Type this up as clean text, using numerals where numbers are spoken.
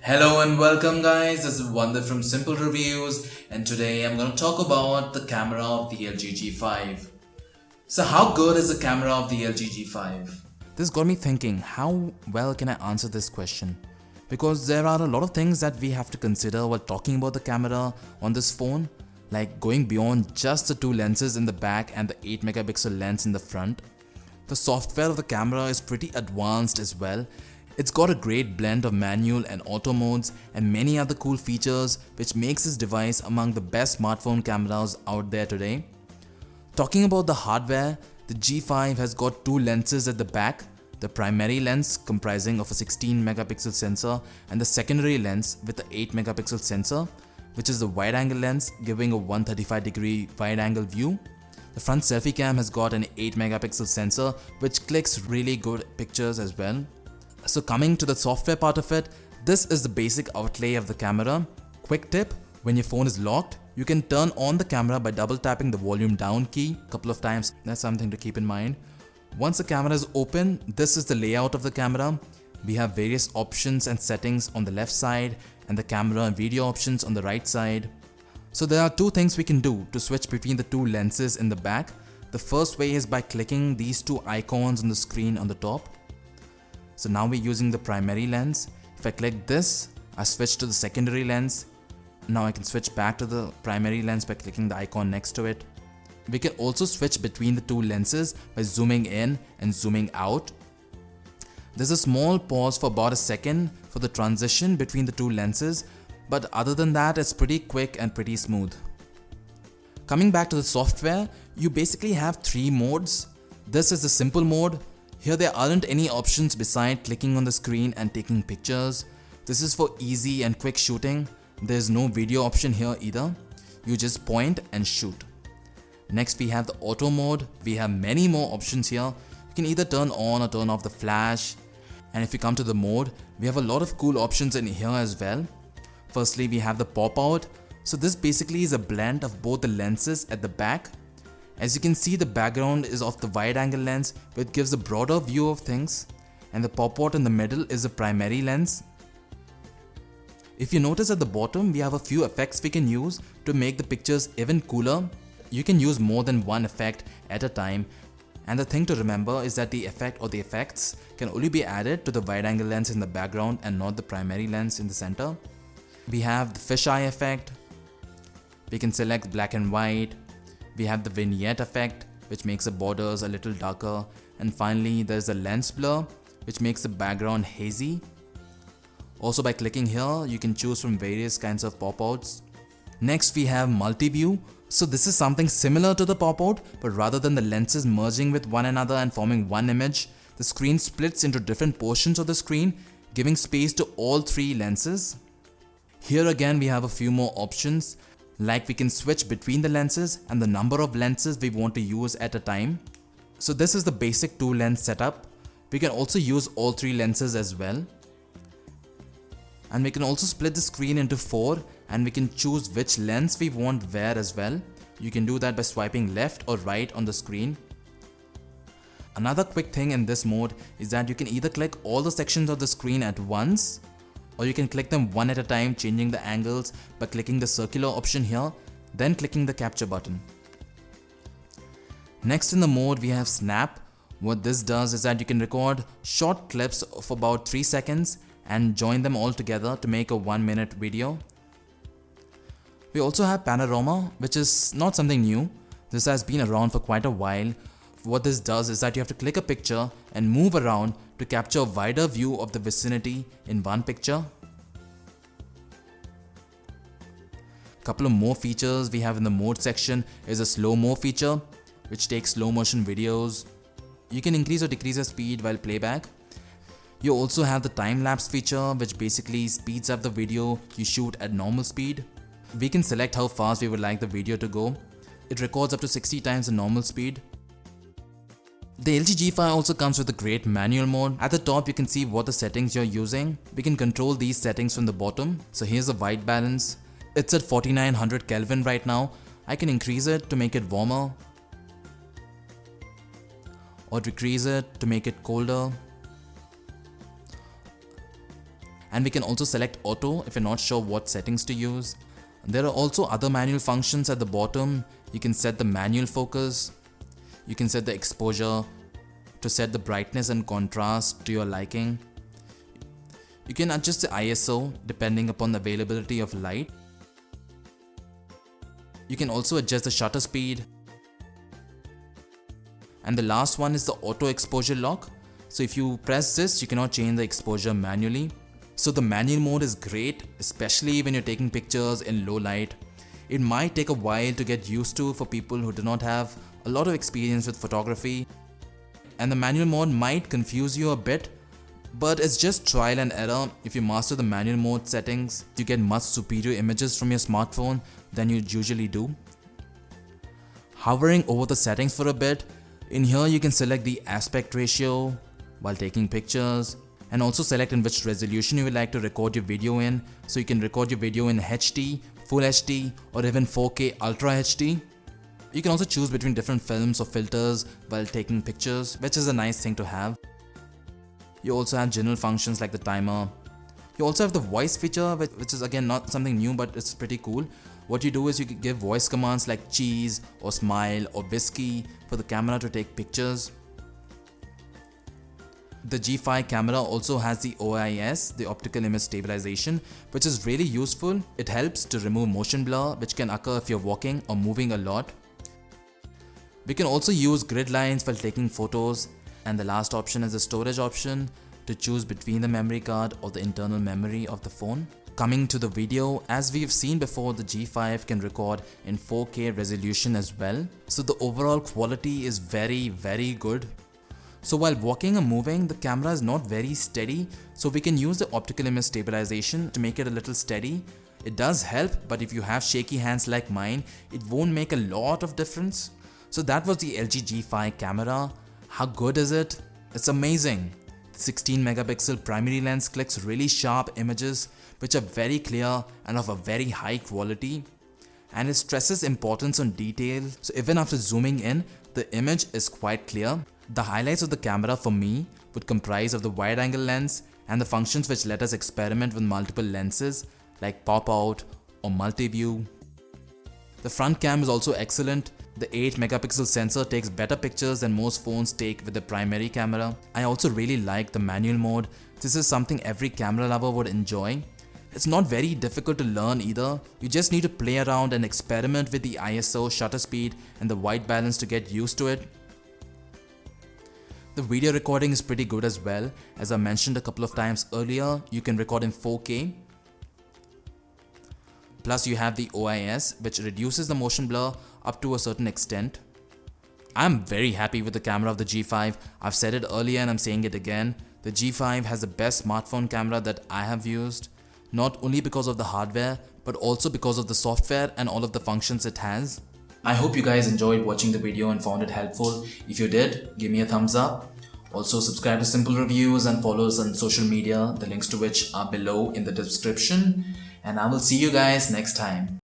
Hello and welcome guys, this is Wonder from Simple Reviews and today I'm going to talk about the camera of the LG G5. So how good is the camera of the LG G5? This got me thinking, how well can I answer this question? Because there are a lot of things that we have to consider while talking about the camera on this phone, like going beyond just the two lenses in the back and the 8 megapixel lens in the front. The software of the camera is pretty advanced as well. It's got a great blend of manual and auto modes and many other cool features which makes this device among the best smartphone cameras out there today. Talking about the hardware, the G5 has got two lenses at the back, the primary lens comprising of a 16 megapixel sensor and the secondary lens with the 8 megapixel sensor, which is the wide angle lens giving a 135 degree wide angle view. The front selfie cam has got an 8 megapixel sensor which clicks really good pictures as well. So coming to the software part of it, this is the basic outlay of the camera. Quick tip, when your phone is locked, you can turn on the camera by double tapping the volume down key a couple of times. That's something to keep in mind. Once the camera is open, this is the layout of the camera. We have various options and settings on the left side and the camera and video options on the right side. So there are two things we can do to switch between the two lenses in the back. The first way is by clicking these two icons on the screen on the top. So now we're using the primary lens. If I click this, I switch to the secondary lens. Now I can switch back to the primary lens by clicking the icon next to it. We can also switch between the two lenses by zooming in and zooming out. There's a small pause for about a second for the transition between the two lenses, but other than that, it's pretty quick and pretty smooth. Coming back to the software, you basically have three modes. This is the simple mode. Here there aren't any options beside clicking on the screen and taking pictures. This is for easy and quick shooting. There's no video option here either. You just point and shoot. Next we have the auto mode. We have many more options here. You can either turn on or turn off the flash. And if you come to the mode, we have a lot of cool options in here as well. Firstly, we have the pop out. So this basically is a blend of both the lenses at the back. As you can see, the background is of the wide angle lens, which gives a broader view of things. And the pop out in the middle is the primary lens. If you notice at the bottom, we have a few effects we can use to make the pictures even cooler. You can use more than one effect at a time. And the thing to remember is that the effect or the effects can only be added to the wide angle lens in the background and not the primary lens in the center. We have the fisheye effect. We can select black and white. We have the vignette effect, which makes the borders a little darker. And finally, there's the lens blur, which makes the background hazy. Also by clicking here, you can choose from various kinds of pop-outs. Next we have multi-view. So this is something similar to the pop-out, but rather than the lenses merging with one another and forming one image, the screen splits into different portions of the screen, giving space to all three lenses. Here again we have a few more options, like we can switch between the lenses and the number of lenses we want to use at a time. So this is the basic two lens setup. We can also use all three lenses as well. And we can also split the screen into four and we can choose which lens we want where as well. You can do that by swiping left or right on the screen. Another quick thing in this mode is that you can either click all the sections of the screen at once, or you can click them one at a time, changing the angles by clicking the circular option here, then clicking the capture button. Next in the mode we have snap. What this does is that you can record short clips of about 3 seconds and join them all together to make a 1-minute video. We also have Panaroma, which is not something new. This has been around for quite a while. What this does is that you have to click a picture and move around to capture a wider view of the vicinity in one picture. Couple of more features we have in the mode section is a slow-mo feature, which takes slow motion videos. You can increase or decrease the speed while playback. You also have the time-lapse feature, which basically speeds up the video you shoot at normal speed. We can select how fast we would like the video to go. It records up to 60 times the normal speed. The LG G5 also comes with a great manual mode. At the top you can see what the settings you're using. We can control these settings from the bottom. So here's the white balance. It's at 4900 Kelvin right now. I can increase it to make it warmer, or decrease it to make it colder. and we can also select auto if you're not sure what settings to use. There are also other manual functions at the bottom. You can set the manual focus, you can set the exposure to set the brightness and contrast to your liking. You can adjust the ISO depending upon the availability of light. You can also adjust the shutter speed. And the last one is the auto exposure lock. So if you press this, you cannot change the exposure manually. So the manual mode is great, especially when you're taking pictures in low light. It might take a while to get used to for people who do not have a lot of experience with photography. And the manual mode might confuse you a bit, but it's just trial and error. If you master the manual mode settings, you get much superior images from your smartphone than you usually do. Hovering over the settings for a bit, in here you can select the aspect ratio while taking pictures, and also select in which resolution you would like to record your video in. So you can record your video in HD, Full HD, or even 4K Ultra HD. You can also choose between different films or filters while taking pictures, which is a nice thing to have. You also have general functions like the timer. You also have the voice feature, which is again not something new, but it's pretty cool. What you do is you can give voice commands like cheese or smile or whiskey for the camera to take pictures. The G5 camera also has the OIS, the Optical Image Stabilization, which is really useful. It helps to remove motion blur, which can occur if you're walking or moving a lot. We can also use grid lines while taking photos. And the last option is the storage option, to choose between the memory card or the internal memory of the phone. Coming to the video, as we've seen before, the G5 can record in 4K resolution as well. So the overall quality is very good. So while walking or moving, the camera is not very steady, so we can use the optical image stabilization to make it a little steady. It does help, but if you have shaky hands like mine, it won't make a lot of difference. So that was the LG G5 camera. How good is it? It's amazing. The 16 megapixel primary lens clicks really sharp images which are very clear and of a very high quality, and it stresses importance on detail, so even after zooming in, the image is quite clear. The highlights of the camera for me would comprise of the wide angle lens and the functions which let us experiment with multiple lenses like pop out or multi-view. The front cam is also excellent. The 8 megapixel sensor takes better pictures than most phones take with the primary camera. I also really like the manual mode. This is something every camera lover would enjoy. It's not very difficult to learn either. You just need to play around and experiment with the ISO, shutter speed, and the white balance to get used to it. The video recording is pretty good as well. As I mentioned a couple of times earlier, you can record in 4K. Plus you have the OIS, which reduces the motion blur up to a certain extent. I'm very happy with the camera of the G5. I've said it earlier and I'm saying it again. The G5 has the best smartphone camera that I have used. Not only because of the hardware, but also because of the software and all of the functions it has. I hope you guys enjoyed watching the video and found it helpful. If you did, give me a thumbs up. Also subscribe to Symple Reviews and follow us on social media, the links to which are below in the description. And I will see you guys next time.